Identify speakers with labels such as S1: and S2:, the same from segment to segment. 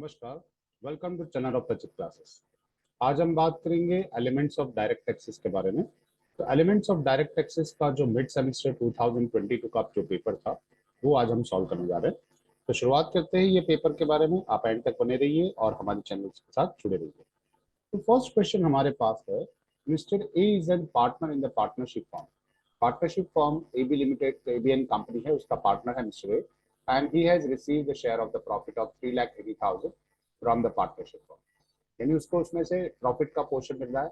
S1: नमस्कार, welcome to channel of टचिक classes. आज हम बात करेंगे एलिमेंट्स ऑफ डायरेक्ट टैक्सेस के बारे में। तो एलिमेंट्स ऑफ डायरेक्ट टैक्सेस का जो मिड सेमेस्टर 2022 का जो पेपर था वो आज हम सॉल्व करने जा रहे हैं। तो शुरुआत करते हैं ये पेपर के बारे में। आप एंड तक बने रहिए और हमारे चैनल के साथ जुड़े रहिए। तो फर्स्ट क्वेश्चन हमारे पास है, mister A is an partner in the partnership firm. Partnership firm AB limited ABN company है, उसका पार्टनर है mister A, and he has received the share of the profit of 3,80,000 from the partnership firm. यानी उसको उसमें से profit का portion मिल रहा है।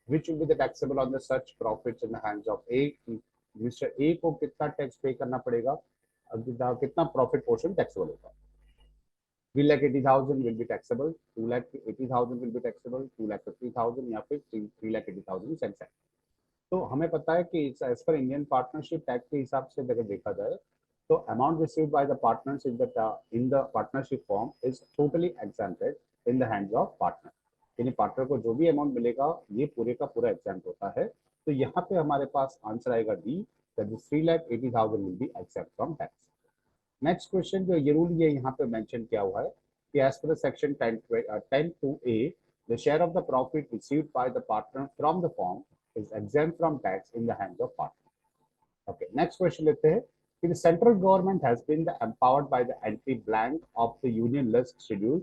S1: Which will be the taxable on the such profits in the hands of A. Mister A को कितना tax पे करना पड़ेगा, कितना प्रॉफिट पोर्शन टैक्सेबल होगा। 3,80,000 will be taxable, 2,80,000 will be taxable, 2,50,000 या फिर 3,80,000 सेंस है। तो हमें पता है कि एज पर इंडियन पार्टनरशिप टैक्स के हिसाब से अगर देखा जाए तो amount received by the partners in the partnership form is totally exempted in the hands of partner. यानी पार्टनर को जो भी अमाउंट मिलेगा ये पूरे का पूरा एग्जेम्प्ट होता है। तो यहाँ पे हमारे पास आंसर आएगा D, that is 3,80,000 will be except from tax. Next question जो ये रूल ये यहाँ पे मेंशन किया हुआ है कि एज पर section 10(2)(a) the share of the profit received by the partner from the firm is exempt from tax in the hands of partner. Okay, next question लेते हैं कि the central government has been empowered by the entry blank of the union list schedule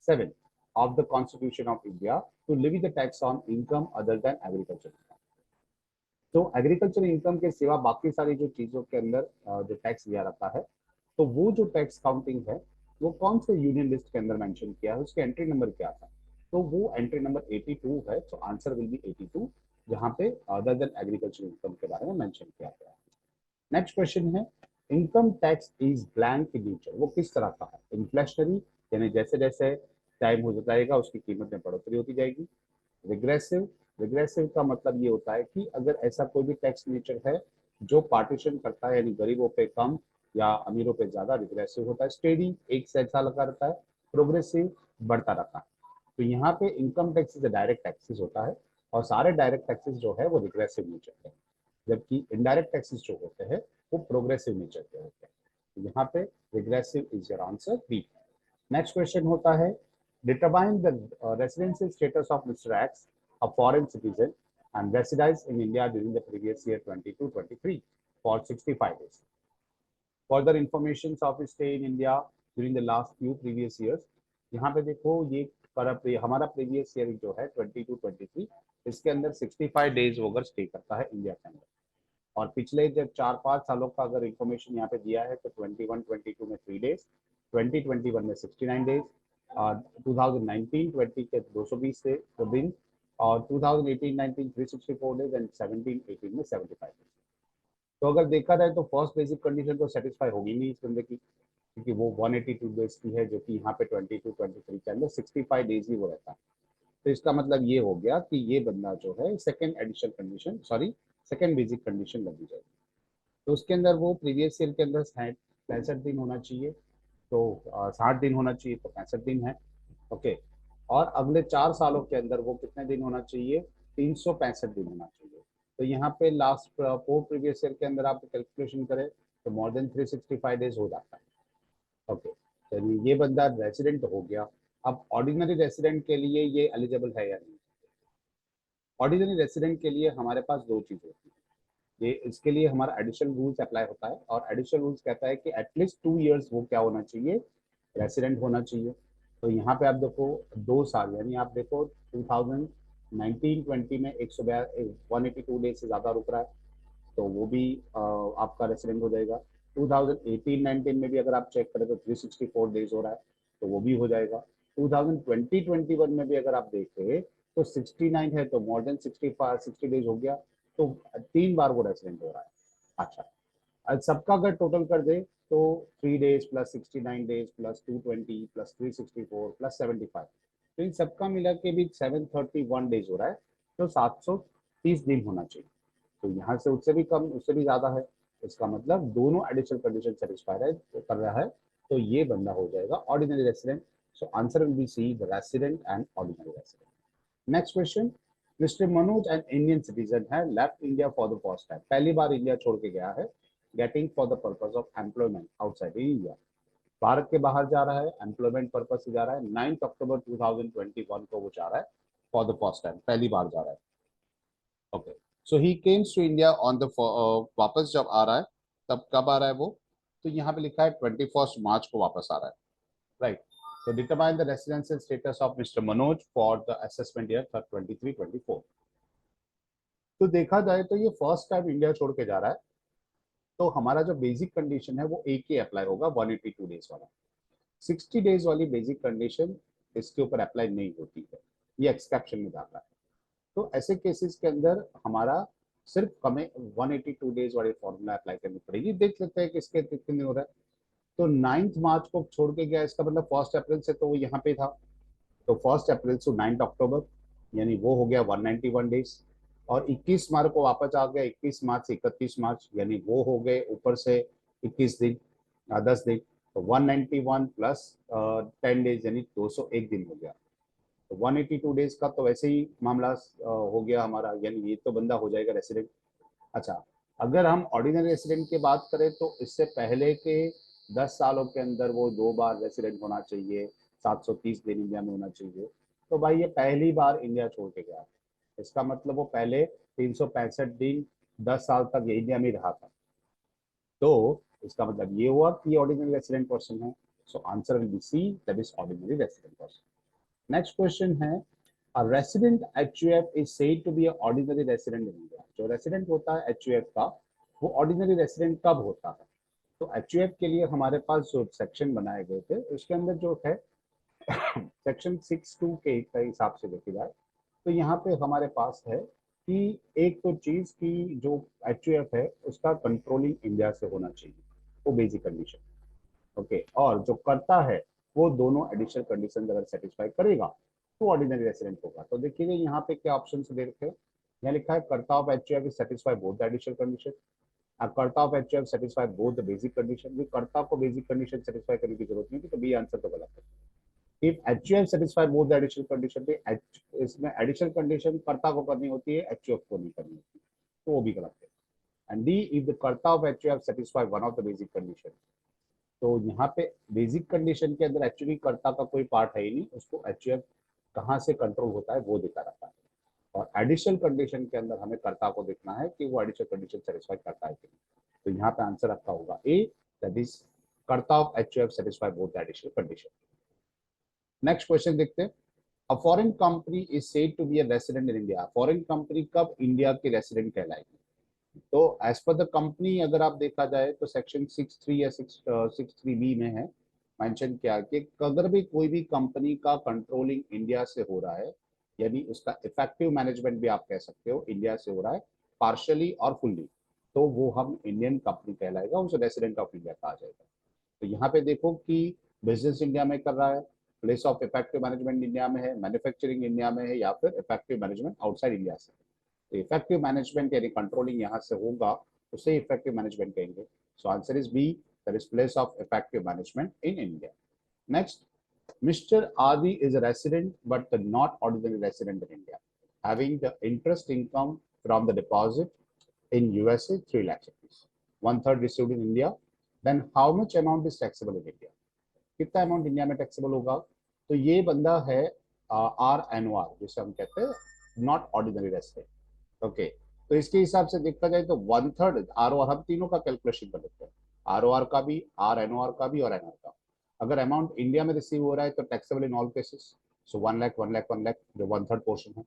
S1: 7 of the Constitution of India to levy the tax on income other than agriculture. तो agriculture income के सिवा बाकी सारी जो चीजों के अंदर जो टैक्स दिया रहता है, तो वो जो टैक्स काउंटिंग है वो कौन से यूनियन लिस्ट के अंदर मेंशन किया है, उसके एंट्री नंबर क्या था, तो वो एंट्री नंबर 82 है। तो आंसर विल बी 82, जहां पे अदर देन एग्रीकल्चर इनकम के बारे में मेंशन किया गया है। नेक्स्ट क्वेश्चन है, income tax is blank in nature, वो किस तरह का है। इन्फ्लेशनरी, यानी जैसे जैसे टाइम हो जाएगा उसकी कीमत में बढ़ोतरी होती जाएगी। रिग्रेसिव, रिग्रेसिव का मतलब ये होता है कि अगर ऐसा कोई भी टैक्स नेचर है जो पार्टीशन करता है, यानी गरीबों पे कम या अमीरों पे ज्यादा, रिग्रेसिव होता है। स्टेडी, एक से ऐसा लगा रहता है। प्रोग्रेसिव, बढ़ता रहता है। तो यहाँ पे इनकम टैक्स डायरेक्ट टैक्सेस होता है और सारे डायरेक्ट टैक्सेस जो है वो रिग्रेसिव नेचर के, जबकि इनडायरेक्ट टैक्सेस जो होते हैं वो प्रोग्रेसिव नेचर के होते हैं। तो यहाँ पे regressive is your answer B. Next question होता है, determine the residential status of mister X, a foreign citizen and resided in India during the previous year 22-23 for 65 days. Further information of his stay in India during the last few previous years. यहाँ पे देखो ये हमारा previous year जो है 22-23, इसके अंदर 65 days वो अगर स्टे करता है इंडिया के अंदर, और पिछले जब 4-5 सालों का अगर इन्फॉर्मेशन यहाँ पे दिया है तो 21-22 में 3 डेज, 2021 में 69 डेज, और 2019-20 के 220 दिन, और 2018-19 364 डेज एंड 17-18 में 75 डेज। तो अगर देखा जाए तो फर्स्ट बेसिक कंडीशन तो सेटिस्फाई होगी नहीं इस बंदे की, क्योंकि वो 182 डेज की है, जो कि यहाँ पे 22-23 के अंदर 65 डेज ही वो रहता है। तो इसका मतलब ये हो गया कि ये बंदा जो है second additional condition, sorry second basic condition लगी जाएगी। तो उसके अंदर वो प्रीवियस ईयर के अंदर 65 दिन होना चाहिए, तो 60 दिन होना चाहिए, तो 65 दिन है। ओके, और अगले 4 सालों के अंदर वो कितने दिन होना चाहिए, 365 दिन होना चाहिए। तो यहाँ पे लास्ट 4 प्रीवियस ईयर के अंदर आप कैलकुलेशन करें तो मोर देन 365 डेज हो जाता है। ओके, तो ये बंदा रेसिडेंट हो गया। अब ऑर्डिनरी रेसिडेंट के लिए ये एलिजिबल है या नहीं। ऑर्डिनरी रेसिडेंट के लिए हमारे पास दो चीज़ होती है, ये इसके लिए हमारा एडिशनल रूल्स अप्लाई होता है, और एडिशनल रूल्स कहता है कि एटलीस्ट 2 इयर्स वो क्या होना चाहिए, रेसिडेंट होना चाहिए। तो यहाँ पे आप देखो 2 साल, यानी आप देखो 2019-20 में 182 डेज से ज़्यादा रुक रहा है, तो वो भी आपका रेसिडेंट हो जाएगा। 2018-19 में भी अगर आप चेक करें तो 364 डेज हो रहा है, तो वो भी हो जाएगा। 2020-21 में भी अगर आप देखें तो 69 है, तो मोर देन 60 डेज हो गया, तो 3 बार वो रेसिडेंट हो रहा है। अच्छा, आज सबका अगर टोटल कर दे तो 3 days plus 69 days plus 220 plus 364 plus 75, तो इन सबका मिला के भी 731 डेज हो रहा है, तो 730 दिन होना चाहिए। तो यहाँ से उससे भी कम, उससे भी ज्यादा है, इसका मतलब दोनों एडिशनल कंडीशन सेटिस्फाई कर रहा है, तो ये बंदा हो जाएगा ordinary resident. So answer will be C, the resident and ordinary resident. Next question, mister Manoj an Indian citizen है, left India for the first time, पहली बार इंडिया छोड़ के गया है, getting for the purpose of employment outside India. Bharat के बाहर जा रहा है, एम्प्लॉयमेंट पर्पज से जा रहा है, 9 अक्टूबर 2021 को वो जा रहा है फॉर द फर्स्ट टाइम, पहली बार जा रहा है। Okay, so he comes to India on the, वापस जब आ रहा है तब कब आ रहा है वो, तो यहाँ पे लिखा है 21 मार्च को वापस आ रहा है, राइट। तो determine the residential status of mister Manoj for the assessment year 23-24। तो देखा जाए तो ये फर्स्ट टाइम इंडिया छोड़ के जा रहा है, तो हमारा जो बेसिक कंडीशन है वो एक ही अप्लाई होगा, 182 डेज वाला। 60 डेज वाली बेसिक कंडीशन इसके ऊपर अप्लाई नहीं होती है, ये एक्सेप्शन में जाता है। तो ऐसे केसेस के अंदर हमारा सिर्फ हमें 182 डेज वाली फॉर्मूला अप्लाई करनी पड़ेगी। देख लेते हैं कि इसके कितने हो रहा है। तो 9 मार्च को छोड़ के गया, इसका मतलब 1 अप्रैल से तो वो यहाँ पे था, तो 1 अप्रैल से 9 अक्टूबर, यानी वो हो गया 191 डेज। और 21 मार्च को वापस आ गया, 21 मार्च से 31 मार्च, यानी वो हो गए ऊपर से 21 दिन, 10 दिन। तो 191 प्लस 10 डेज यानी 201 दिन हो गया। तो 182 डेज का तो वैसे ही मामला हो गया हमारा, यानी ये तो बंदा हो जाएगा रेसिडेंट। अच्छा, अगर हम ऑर्डिनरी रेसिडेंट की बात करें तो इससे पहले के 10 सालों के अंदर वो 2 बार रेसिडेंट होना चाहिए, 730 दिन इंडिया में होना चाहिए। तो भाई ये पहली बार इंडिया छोड़ के गया, इसका मतलब वो पहले 365 दिन 10 साल तक ये इंडिया में रहा था। तो इसका मतलब ये हुआ कि ऑर्डिनरी रेसिडेंट पर्सन है। So answer will be C, that is ordinary resident person. Next question है, A resident HUF is said to be an ordinary resident in India. जो रेसिडेंट होता है HUF का, वो ऑर्डिनरी रेसिडेंट कब होता है? तो HUF के लिए हमारे पास जो सेक्शन बनाए गए थे उसके अंदर जो है सेक्शन 6(2) के हिसाब से देखी जाए तो यहाँ पे हमारे पास है कि एक तो चीज की जो HUF है उसका कंट्रोलिंग इंडिया से होना चाहिए, वो बेसिक कंडीशन। ओके, और जो करता है वो दोनों एडिशनल कंडीशन अगर सेटिस्फाई करेगा तो ऑर्डिनरी रेसिडेंट होगा। तो देखिए यहाँ पे क्या ऑप्शन दे रखे हैं, यहाँ लिखा है कर्ता of HUF satisfy both the additional condition. अब कर्ता of HUF satisfy both the basic condition, भी कर्ता को बेसिक कंडीशन सेटिस्फाई करने की जरूरत नहीं थी, तो बी आंसर तो गलत है। If HUF satisfy both the additional condition, इसमें एडिशनल कंडीशन कर्ता को करनी होती है, HUF को नहीं करनी होती, तो वो भी गलत है। एंड डी, इफ द कर्ता of HUF satisfy one of the basic condition, तो यहाँ पे बेसिक कंडीशन के अंदर एक्चुअली कर्ता का कोई पार्ट है ही नहीं, उसको HUF कहाँ से कंट्रोल होता है वो दिखा रहता है। और एडिशनल कंडीशन के अंदर हमें कर्ता को देखना है कि वो एडिशनल कंडीशन सेटिस्फाई करता है कि नहीं। तो यहाँ पे आंसर आपका होगा A, that is karta of HUF satisfy both the additional condition. Next question देखते हैं, a foreign company is said to be a resident in India. Foreign company कब इंडिया की रेसिडेंट कहलाएगी? तो एज पर द कंपनी अगर आप देखा जाए तो सेक्शन 6(3) या 6(3)(b) में है मेंशन किया कि अगर भी कोई भी कंपनी का कंट्रोलिंग इंडिया से हो रहा है, यानी उसका इफेक्टिव मैनेजमेंट भी आप कह सकते हो इंडिया से हो रहा है, पार्शली और फुल्ली, तो वो हम इंडियन कंपनी कहलाएगा, उसे रेसिडेंट ऑफ इंडिया कहा जाएगा। तो यहाँ पे देखो कि बिजनेस इंडिया में कर रहा है, place of effective management India में है, मैन्युफैक्चरिंग इंडिया में है, या फिर इफेक्टिव मैनेजमेंट आउटसाइड इंडिया से। तो इफेक्टिव मैनेजमेंट यानी कंट्रोलिंग यहाँ से होगा, उसे इफेक्टिव मैनेजमेंट कहेंगे। So answer is B, that is place of effective management in India. Next, Mr. Adi is a resident but not ordinary resident in India, having the interest income from the deposit in USA 3 lakhs rupees, one third received in India. Then how much amount is taxable in India? कितना amount India में taxable होगा? तो ये बंदा है RNOR, जिसे हम कहते हैं नॉट ऑर्डिनरी रेसिडेंट। ओके, तो इसके हिसाब से देखा जाए तो 1/3 ROR, हम तीनों का कैलकुलेशन कर लेते हैं, ROR का भी, RNOR का भी और NR का। अगर अमाउंट इंडिया में रिसीव हो रहा है तो टैक्सेबल इन ऑल केसेस, सो 1 लाख 1 लाख 1 लाख जो 1/3 पोर्शन है।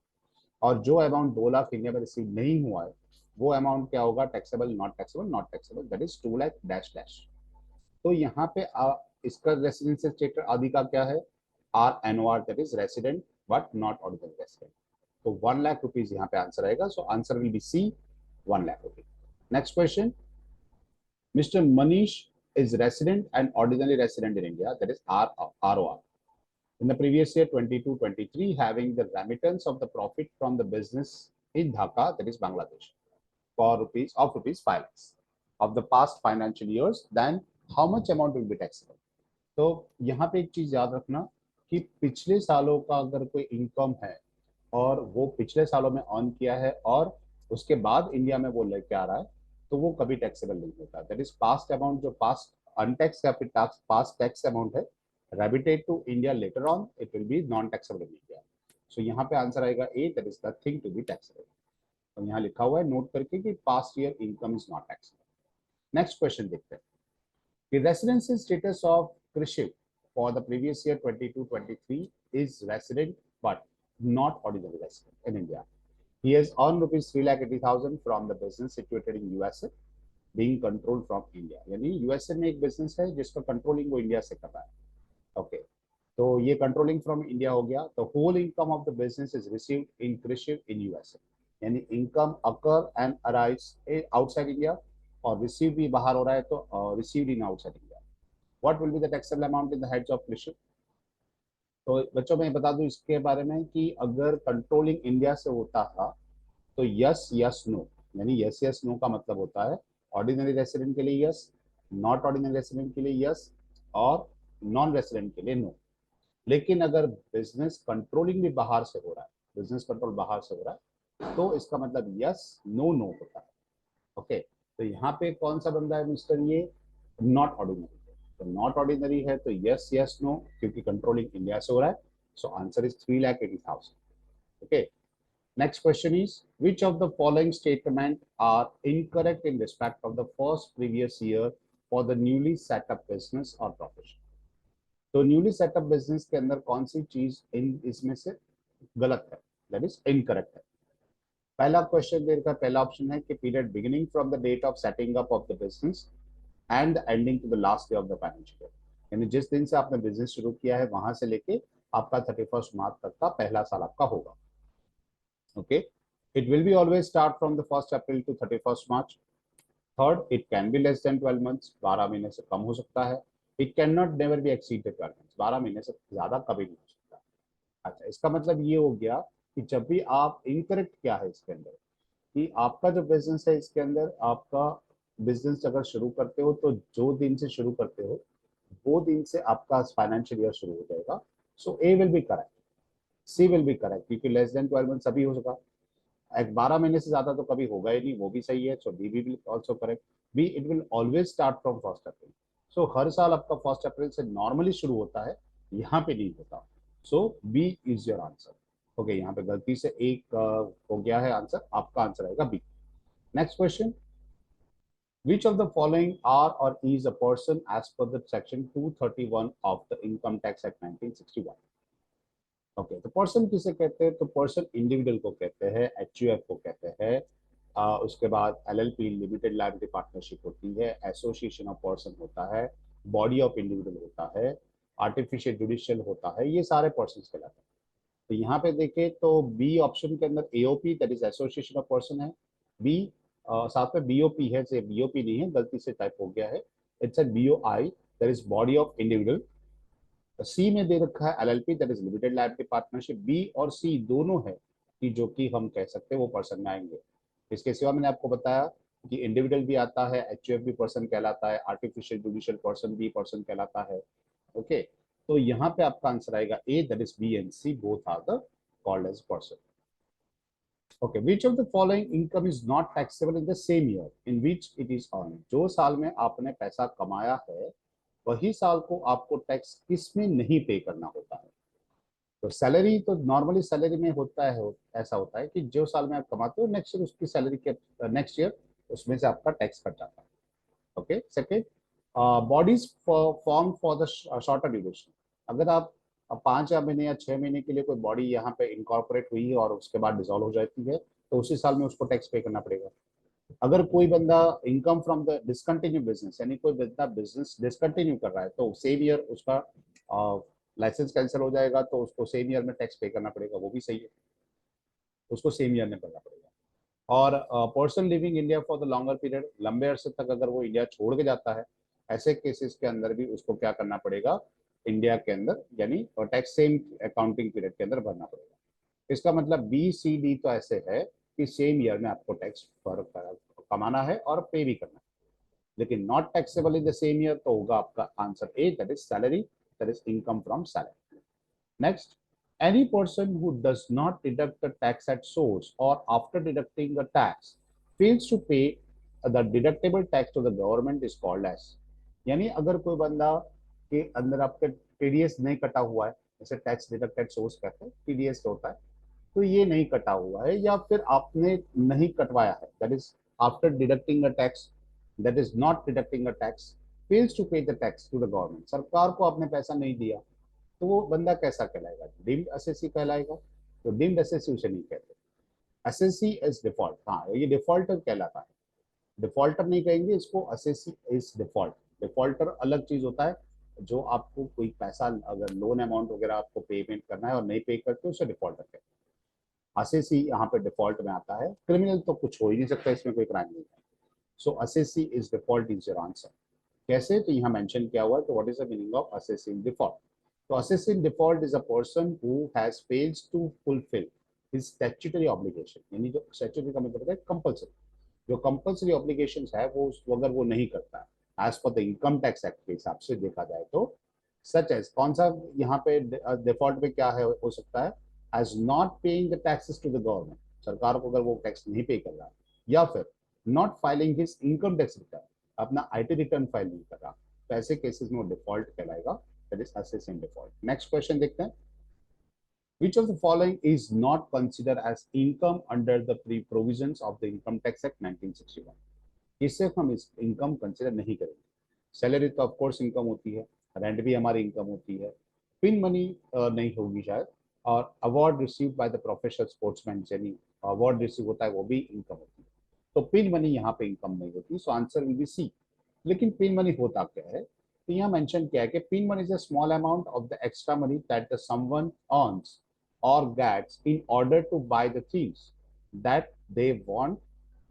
S1: और जो अमाउंट 2 लाख इंडिया में रिसीव नहीं हुआ है वो अमाउंट क्या होगा? Taxable, not taxable, not taxable, that is 2 lakh dash dash. तो यहाँ पे इसका रेसिडेंशियल स्टेटस आदि का क्या है? RNOR, that is resident but not ordinary resident. तो 1 लाख रुपीज यहाँ पे आंसर आएगा, so answer will be C, 1 lakh rupees. Next question, Mr. Manish is resident and ordinary resident in India, that is ROR. In the previous year 22-23, having the remittance of the profit from the business in Dhaka, that is Bangladesh, for rupees 5 lakhs of the past financial years, then how much amount will be taxable? तो यहाँ पे एक चीज याद रखना कि पिछले सालों का अगर कोई इनकम है और वो पिछले सालों में अर्न किया है और उसके बाद इंडिया में वो लेके आ रहा है, तो वो कभी टैक्सेबल नहीं होता। दैट इज पास्ट अमाउंट, जो पास्ट अनटैक्स या फिर टैक्स पास टैक्स अमाउंट है remitted to India later on, it will be non-taxable in India. So यहाँ पे आंसर आएगा A, that is the thing to be taxable. तो यहाँ लिखा हुआ है नोट करके कि past year income is not taxable. Next question देखते हैं. The residency status of Krishik for the previous year 22-23 is resident but not ordinary resident in India. He has earned rupees 3,80,000 from the business situated in USA, being controlled from India. यानी USA में एक business है जिसका controlling वो India से कर रहा है. ओके तो ये कंट्रोलिंग फ्रॉम इंडिया हो गया. तो whole income of the business is received in कृषि इन यूएसए, यानी income accrue and arrives outside India और रिसीव भी बाहर हो रहा है तो received in outside India. What will be the taxable amount in the heads of कृषि. तो बच्चों मैं बता दूं इसके बारे में कि अगर कंट्रोलिंग इंडिया से होता था तो यस यस नो, यानी यस यस नो का मतलब होता है ऑर्डिनरी रेसिडेंट के लिए यस, नॉट ऑर्डिनरी रेसिडेंट के लिए यस और नॉन रेसिडेंट के लिए नो. लेकिन अगर बिजनेस कंट्रोलिंग भी बाहर से हो रहा है, बिजनेस कंट्रोल बाहर से हो रहा है तो इसका मतलब यस नो नो होता है. ओके तो यहाँ पे कौन सा बंदा है मिस्टर, ये नॉट ऑर्डिनरी. तो नॉट ऑर्डिनरी है तो यस यस नो क्योंकि कंट्रोलिंग इंडिया से हो रहा है. So answer is 3,80,000. Okay next question is which of the following statement are incorrect in respect of the first previous year for the newly set up business or profession. तो newly setup business के अंदर कौन सी चीज इन इसमें से गलत है, that is incorrect है. पहला क्वेश्चन दे रखा है, पहला ऑप्शन है कि period beginning from the date of setting up of the business and ending to the last day of the financial year, यानी जिस दिन से आपने बिजनेस शुरू किया है वहां से लेके आपका 31 मार्च तक का पहला साल आपका होगा. Okay it will be always start from the 1 April to 31 March. Third, it can be less than 12 months, 12 महीने से कम हो सकता है. It can not never be exceeded 12 months, 12 महीने से ज्यादा कभी नहीं हो सकता. अच्छा इसका मतलब ये हो गया कि जब भी आप इनकरेक्ट क्या है इसके अंदर कि आपका जो बिजनेस है इसके अंदर आपका बिजनेस अगर शुरू करते हो तो जो दिन से शुरू करते हो वो दिन से आपका फाइनेंशियल ईयर शुरू हो जाएगा. So A will be correct, C will be correct क्योंकि लेस देन 12 मंथ्स अभी हो सका, एक 12 महीने से ज्यादा तो कभी होगा ही नहीं, वो भी सही है. So B will also correct. B it will always start from 1 April. सो हर साल आपका 1 अप्रैल से नॉर्मली शुरू होता है, यहाँ पे नहीं होता. So B is your answer. Okay यहाँ पे गलती से एक हो गया है आंसर, आपका आंसर आएगा B. Next question, which of the following are or is a person as per the section 231 of the income tax act 1961. Okay तो पर्सन किसे कहते हैं, तो पर्सन इंडिविजुअल को कहते हैं, एचयूएफ को कहते हैं. उसके बाद एलएलपी लिमिटेड लायबिलिटी पार्टनरशिप होती है, एसोसिएशन ऑफ पर्सन होता है, बॉडी ऑफ इंडिविजुअल होता है, आर्टिफिशियल जुडिशियल होता है, ये सारे पर्सन कहलाते हैं. तो यहाँ पे देखें तो बी ऑप्शन के अंदर AOP that is association of person है. बी साथ में बीओपी है, से बीओपी नहीं है, गलती से टाइप हो गया है. It's a BOI that is body of individual. C में दे रखा है LLP that is limited liability partnership. B और सी दोनों है कि जो कि हम कह सकते हैं वो पर्सन में आएंगे. इसके सिवा मैंने आपको बताया कि इंडिविजुअल भी आता है, एचयूएफ भी पर्सन कहलाता है, आर्टिफिशियल जुडिशियल पर्सन भी पर्सन कहलाता है. ओके तो यहाँ पे आपका आंसर आएगा A that is B and C both are the called as person. Okay, which of the following income is not taxable in the same year in which it is earned? जो साल में आपने पैसा कमाया है वही साल को आपको टैक्स किसमें नहीं पे करना होता है. तो सैलरी तो नॉर्मली सैलरी में होता है, ऐसा होता है कि जो साल में आप कमाते हो नेक्स्ट ईयर उसकी सैलरी के नेक्स्ट ईयर उसमें से आपका टैक्स कट जाता है. Okay second, bodies form for the shorter duration. अगर आप 5 महीने या 6 महीने के लिए कोई बॉडी यहाँ पे इनकॉर्पोरेट हुई है और उसके बाद डिसॉल्व हो जाती है तो उसी साल में उसको टैक्स पे करना पड़ेगा. अगर कोई बंदा income from the discontinue business, यानी कोई बंदा बिजनेस डिसकंटिन्यू कर रहा है तो सेम ईयर उसका लाइसेंस कैंसिल हो जाएगा तो उसको सेम ईयर में टैक्स पे करना पड़ेगा, वो भी सही है, उसको सेम ईयर में करना पड़ेगा. और person living India for the longer period, लंबे अरसे तक अगर वो इंडिया छोड़ के जाता है ऐसे केसेस के अंदर भी उसको क्या करना पड़ेगा इंडिया के अंदर, यानी टैक्स सेम अकाउंटिंग पीरियड के अंदर भरना पड़ेगा. इसका मतलब बी सी डी तो ऐसे है कि सेम ईयर में आपको टैक्स कमाना है और पे भी करना है. लेकिन not taxable in the same year तो होगा आपका answer A that is salary, that is income from salary. Next, any person who does not deduct the tax at source or after deducting the tax fails to pay the deductible tax to the government is called as. यानी अगर कोई बंदा के अंदर आपका TDS नहीं कटा हुआ है, जैसे टैक्स डिडक्टेड सोर्स कहते हैं, टीडीएस होता है, तो ये नहीं कटा हुआ है या फिर आपने नहीं कटवाया है, that is after deducting a tax, that is not deducting a tax, fails to pay the tax to the government, सरकार को आपने पैसा नहीं दिया, तो वो बंदा कैसा कहलाएगा? डीम्ड असेसी कहलाएगा। तो डीम्ड असेसी उसे नहीं कहते। असेसी इज डिफॉल्ट, हाँ ये डिफॉल्टर कहलाता है। डिफॉल्टर नहीं कहेंगे इसको, असेसी इज डिफॉल्ट। डिफॉल्टर अलग चीज होता है, जो आपको कोई पैसा अगर लोन अमाउंट वगैरह आपको पेमेंट करना है और नहीं पे करते उसे डिफॉल्टर कहते हैं। असेसी यहाँ पे डिफॉल्ट में आता है। क्रिमिनल तो कुछ हो ही नहीं सकता, इसमें कोई क्राइम नहीं है। So assessee is default is your answer. कैसे? तो यहाँ मेंशन किया हुआ है। तो what is the meaning of assessee in default? तो assessee in default is a person who has fails to fulfil his statutory obligation, यानी जो स्टैट्यूटरी का मतलब है कंपल्सरी, जो कंपल्सरी ऑब्लिगेशन है वो अगर वो नहीं करता है as per the income tax act के हिसाब से देखा जाए तो, सच एज कौन सा यहाँ पे डिफॉल्ट में क्या है हो सकता है? As not paying the taxes to the government, सरकार को अगर वो टैक्स नहीं पे कर रहा, या फिर not filing his income tax return, अपना आईटी रिटर्न फाइल नहीं कर रहा, तो ऐसे केसेस में वो डिफॉल्ट कहलाएगा, that is assess in default. Next question देखते हैं। Which of the following is not considered as income under the provisions of the Income Tax Act 1961? इससे हम इस इनकम कंसिडर नहीं करेंगे। सैलरी तो ऑफ कोर्स इनकम होती है, रेंट भी हमारी इनकम होती है, पिन मनी नहीं होगी शायद, और award receive by the professional sportsman, यानी अवार्ड रिसीव होता है वो भी इनकम होती है। तो पिन मनी यहाँ पे इनकम नहीं होती, so answer will be C. लेकिन पिन मनी होता क्या है? तो यहाँ मेंशन किया है कि pin money is a small amount of the extra money that the someone earns or gets in order to buy the things that they want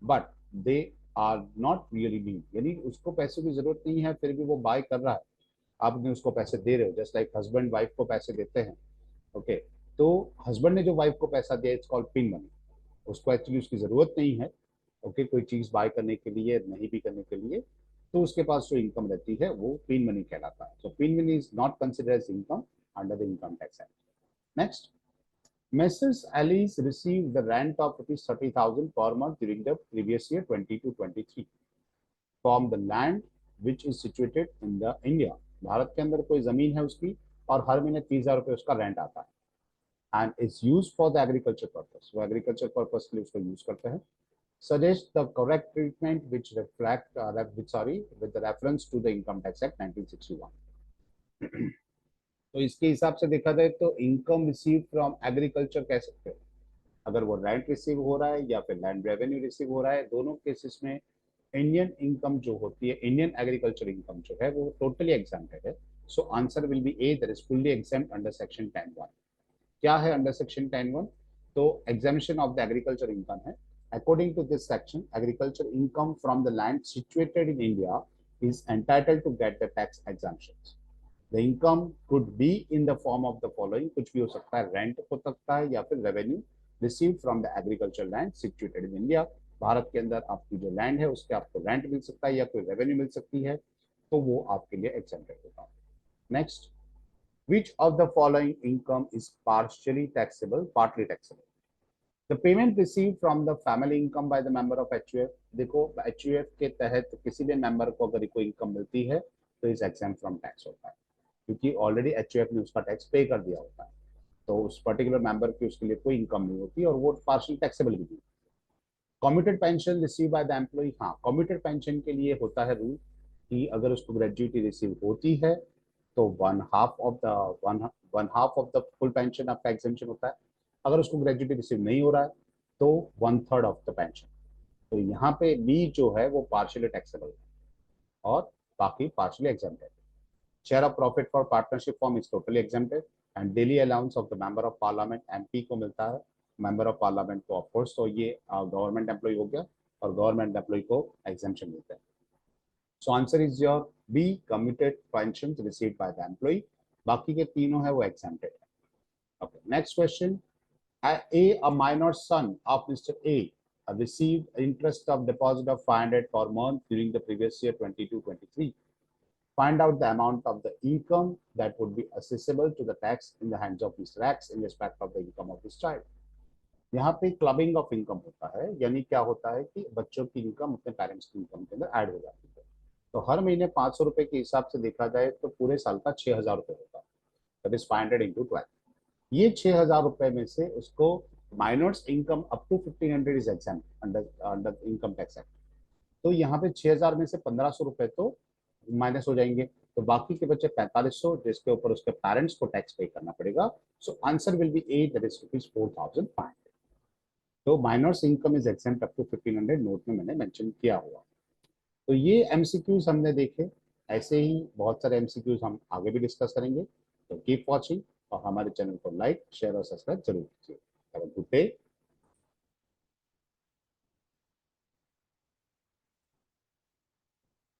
S1: but they are not really need, यानी उसको पैसे की जरूरत नहीं है फिर भी वो बाय कर रहा है, आपने उसको पैसे दे रहे हो, जस्ट लाइक हस्बैंड वाइफ को पैसे देते हैं। ओके, तो हस्बैंड ने जो वाइफ को पैसा दिया इट्स कॉल्ड पिन मनी, उसको एक्चुअली उसकी जरूरत नहीं है, ओके, कोई चीज बाय करने के लिए, नहीं भी करने के लिए, तो उसके पास जो इनकम रहती है वो पिन मनी कहलाता है। So pin money is not considered as income under the income tax act. Next, Messrs. Alice received the rent of ₹30,000 per month during the previous year 22-23 from the land which is situated in the India. Bharat के अंदर कोई जमीन है उसकी, और हर महीने 30,000 रुपये उसका रेंट आता है, and it's use for the agriculture purpose, वो एग्रीकल्चर पर्पस के लिए उसको यूज करते हैं। Suggest the correct treatment which reflect sorry with the reference to the Income Tax Act 1961। तो इसके हिसाब से देखा जाए तो इनकम रिसीव फ्रॉम एग्रीकल्चर कह सकते हैं, अगर वो रेंट रिसीव हो रहा है या फिर लैंड रेवेन्यू रिसीव हो रहा है, दोनों केसेस में इंडियन इनकम जो होती है, इंडियन एग्रीकल्चर इनकम जो है वो टोटली एग्जाम्प्टेड है। So answer will be A, that is fully exempt under section 10(1). क्या है अंडर सेक्शन 10(1)? तो exemption of the agriculture income है। According to this section, agriculture income from the land situated in India is entitled to get the tax exemptions. The income could be in the form of the following, कुछ भी हो सकता है, rent हो सकता है या फिर revenue receive from the agriculture land situated in India. Bharat के अंदर आपकी जो लैंड है उसके आपको रेंट मिल सकता है या कोई रेवेन्यू मिल सकती है, तो वो आपके लिए एक्सेप्टेड होगा। Next, which of the following income is partially taxable, partly taxable? The payment received from the family income by the member of HUF, देखो HUF के तहत किसी भी मेंबर को अगर कोई इनकम मिलती है तो इस एग्जाम्प्ट फ्रॉम टैक्स होता है, क्योंकि ऑलरेडी HUF ने उसका टैक्स पे कर दिया होता है, तो उस पर्टिकुलर मेंबर की उसके लिए कोई इनकम नहीं होती और वो पार्शियल टैक्सेबल भी नहीं। Commuted pension receive by the employee, हाँ कम्यूटेड पेंशन के लिए होता है रूल कि अगर उसको ग्रेजुइटी रिसीव होती है तो one half of the full pension आपका एग्जेम्पशन होता है, अगर उसको ग्रेजुइटी रिसीव नहीं हो रहा है तो 1/3 ऑफ द पेंशन। तो यहाँ पे बी जो है वो पार्शियली टैक्सेबल है और बाकी partially exempted. Share of profit for partnership form is totally exempted, and daily allowance of the member of parliament MP को मिलता है, मेंबर ऑफ पार्लियामेंट को ऑफकोर्स, तो ये गवर्नमेंट एम्प्लॉय हो गया और गवर्नमेंट एम्प्लॉय को एग्जेम्पशन मिलता है। So answer is your B, commuted pension received by the employee, बाकी के तीनों है वो एग्जेम्प्टेड है। Okay, next question. A minor son of Mr. A received interest of deposit of 500 per month during the previous year 22-23. Find out the amount of the income that would be assessable to the tax in the hands of Mr. X in respect of the income of this child. यहाँ पे clubbing of income होता है, यानी क्या होता है कि बच्चों की इनकम अपने पेरेंट्स की इनकम के अंदर ऐड हो जाती है। तो हर महीने 500 रुपए के हिसाब से देखा जाए तो पूरे साल का 6,000 रुपए होता है, दैट इज 500 इंटू 12। ये 6,000 रुपए में से उसको minor's income up to 1,500 is exempt under under income tax act. तो यहाँ पे 6,000 में से 1,500 रुपए तो माइनस हो जाएंगे, तो बाकी के बचे 4,500 जिसके ऊपर उसके पेरेंट्स को टैक्स पे करना पड़ेगा। So answer will be A, that is rupees 4,500। तो minor's income is exempt up to 1,500 note में मैंने मेंशन किया हुआ। तो ये एमसीक्यूज हमने देखे। ऐसे ही बहुत सारे एमसीक्यूज हम आगे भी डिस्कस करेंगे। तो कीप वॉचिंग और हमारे चैनल को लाइक शेयर और सब्सक्राइब जरूर कीजिए। Have a good day.